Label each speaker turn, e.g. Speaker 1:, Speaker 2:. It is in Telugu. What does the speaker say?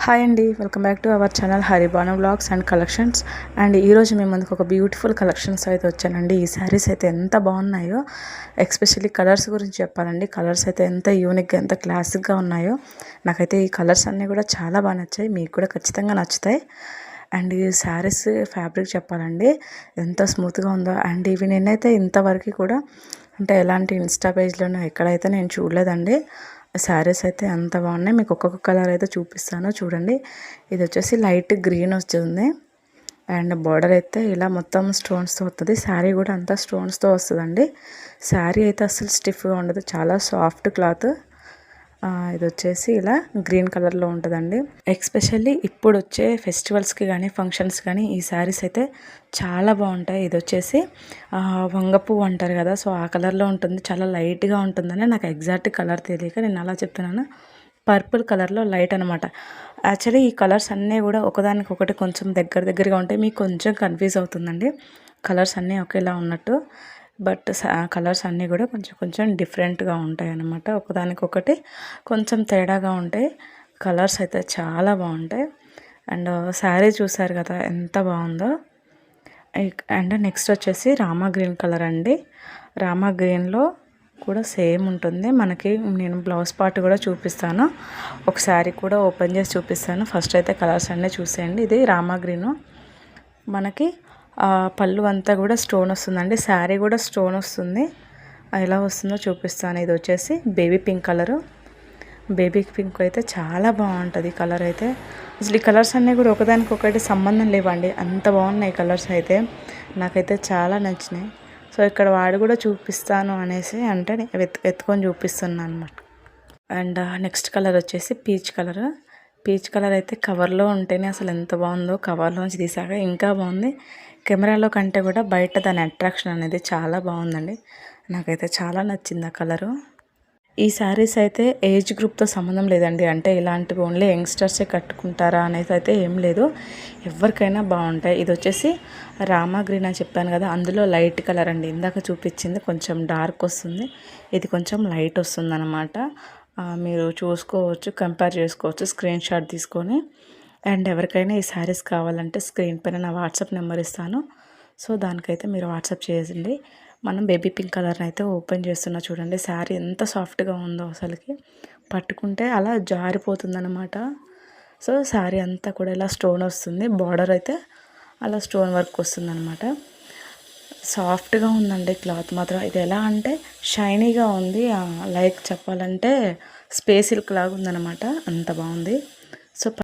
Speaker 1: హాయ్ అండి, welcome back to our channel Haribanu vlogs and collections. And ఈరోజు మేము ముందుకు ఒక బ్యూటిఫుల్ కలెక్షన్స్ అయితే వచ్చానండి. ఈ శారీస్ అయితే ఎంత బాగున్నాయో, ఎస్పెషల్లీ కలర్స్ గురించి చెప్పాలండి. కలర్స్ అయితే ఎంత యూనిక్గా, ఎంత క్లాసిక్గా ఉన్నాయో. నాకైతే ఈ కలర్స్ అన్నీ కూడా చాలా బాగా నచ్చాయి, మీకు కూడా ఖచ్చితంగా నచ్చుతాయి. అండ్ ఈ శారీస్ ఫ్యాబ్రిక్ చెప్పాలండి, ఎంత స్మూత్గా ఉందో. అండ్ ఇవి నేనైతే ఇంతవరకు కూడా అంటే ఎలాంటి ఇన్స్టా పేజ్లోనూ ఎక్కడైతే నేను చూడలేదండి. శారీస్ అయితే ఎంత బాగున్నాయి, మీకు ఒక్కొక్క కలర్ అయితే చూపిస్తాను చూడండి. ఇది వచ్చేసి లైట్ గ్రీన్ వస్తుంది. అండ్ బార్డర్ అయితే ఇలా మొత్తం స్టోన్స్తో వస్తుంది. శారీ కూడా అంతా స్టోన్స్తో వస్తుందండి. శారీ అయితే అసలు స్టిఫ్గా ఉండదు, చాలా సాఫ్ట్ క్లాత్. ఇది వచ్చేసి ఇలా గ్రీన్ కలర్లో ఉంటుందండి. ఎస్పెషల్లీ ఇప్పుడు వచ్చే ఫెస్టివల్స్కి కానీ ఫంక్షన్స్ కానీ ఈ శారీస్ అయితే చాలా బాగుంటాయి. ఇది వచ్చేసి వంగపువ్వు అంటారు కదా, సో ఆ కలర్లో ఉంటుంది, చాలా లైట్గా ఉంటుందని. నాకు ఎగ్జాక్ట్ కలర్ తెలియక నేను అలా చెప్తున్నాను. పర్పుల్ కలర్లో లైట్ అనమాట. యాక్చువల్లీ ఈ కలర్స్ అన్నీ కూడా ఒకదానికొకటి కొంచెం దగ్గరగా ఉంటాయి. మీకు కొంచెం కన్ఫ్యూజ్ అవుతుందండి, కలర్స్ అన్నీ ఒకేలా ఉన్నట్టు. బట్ కలర్స్ అన్నీ కూడా కొంచెం డిఫరెంట్గా ఉంటాయి అన్నమాట. ఒకదానికొకటి కొంచెం తేడాగా ఉంటాయి. కలర్స్ అయితే చాలా బాగుంటాయి. అండ్ శారీ చూసారు కదా ఎంత బాగుందో. అండ్ నెక్స్ట్ వచ్చేసి రామా గ్రీన్ కలర్ అండి. రామా గ్రీన్లో కూడా సేమ్ ఉంటుంది మనకి. నేను బ్లౌజ్ పార్ట్ కూడా చూపిస్తాను, ఒక శారీ కూడా ఓపెన్ చేసి చూపిస్తాను. ఫస్ట్ అయితే కలర్స్ అన్నీ చూసేయండి. ఇది రామా గ్రీను. మనకి పళ్ళు అంతా కూడా స్టోన్ వస్తుందండి, శారీ కూడా స్టోన్ వస్తుంది. ఎలా వస్తుందో చూపిస్తాను. ఇది వచ్చేసి baby pink colour. Baby pink అయితే చాలా బాగుంటుంది కలర్ అయితే. అసలు ఈ కలర్స్ అన్నీ కూడా ఒకదానికొకటి సంబంధం లేవండి, అంత బాగున్నాయి కలర్స్ అయితే. నాకైతే చాలా నచ్చినాయి. సో ఇక్కడ వాడు కూడా చూపిస్తాను అనేసి అంటే ఎత్తుకొని చూపిస్తున్నాను అనమాట. అండ్ నెక్స్ట్ కలర్ వచ్చేసి పీచ్ కలర్. పీచ్ కలర్ అయితే కవర్లో ఉంటేనే అసలు ఎంత బాగుందో, కవర్లోంచి తీసాక ఇంకా బాగుంది. కెమెరాలో కంటే కూడా బయట దాని అట్రాక్షన్ అనేది చాలా బాగుందండి. నాకైతే చాలా నచ్చింది ఆ కలరు. ఈ శారీస్ అయితే ఏజ్ గ్రూప్తో సంబంధం లేదండి, అంటే ఇలాంటివి ఓన్లీ యంగ్స్టర్సే కట్టుకుంటారా అనేది అయితే ఏం లేదు, ఎవరికైనా బాగుంటాయి. ఇది వచ్చేసి రామా గ్రీన్ అని చెప్పాను కదా, అందులో లైట్ కలర్ అండి. ఇందాక చూపించింది కొంచెం డార్క్ వస్తుంది, ఇది కొంచెం లైట్ వస్తుంది అనమాట. మీరు చూసుకోవచ్చు, కంపేర్ చేసుకోవచ్చు స్క్రీన్ షాట్ తీసుకొని. అండ్ ఎవరికైనా ఈ శారీస్ కావాలంటే స్క్రీన్ పైన నా వాట్సాప్ నెంబర్ ఇస్తాను, సో దానికైతే మీరు వాట్సాప్ చేయండి. మనం బేబీ పింక్ కలర్ని అయితే ఓపెన్ చేస్తున్నా చూడండి. శారీ ఎంత సాఫ్ట్గా ఉందో, అసలుకి పట్టుకుంటే అలా జారిపోతుంది అనమాట. సో శారీ అంతా కూడా ఇలా స్టోన్ వస్తుంది, బార్డర్ అయితే అలా స్టోన్ వర్క్ వస్తుంది అనమాట. సాఫ్ట్గా ఉందండి క్లాత్ మాత్రం. ఇది ఎలా అంటే షైనీగా ఉంది, లైక్ చెప్పాలంటే స్పేస్ సిల్క్ లాగా ఉందన్నమాట, అంత బాగుంది. సో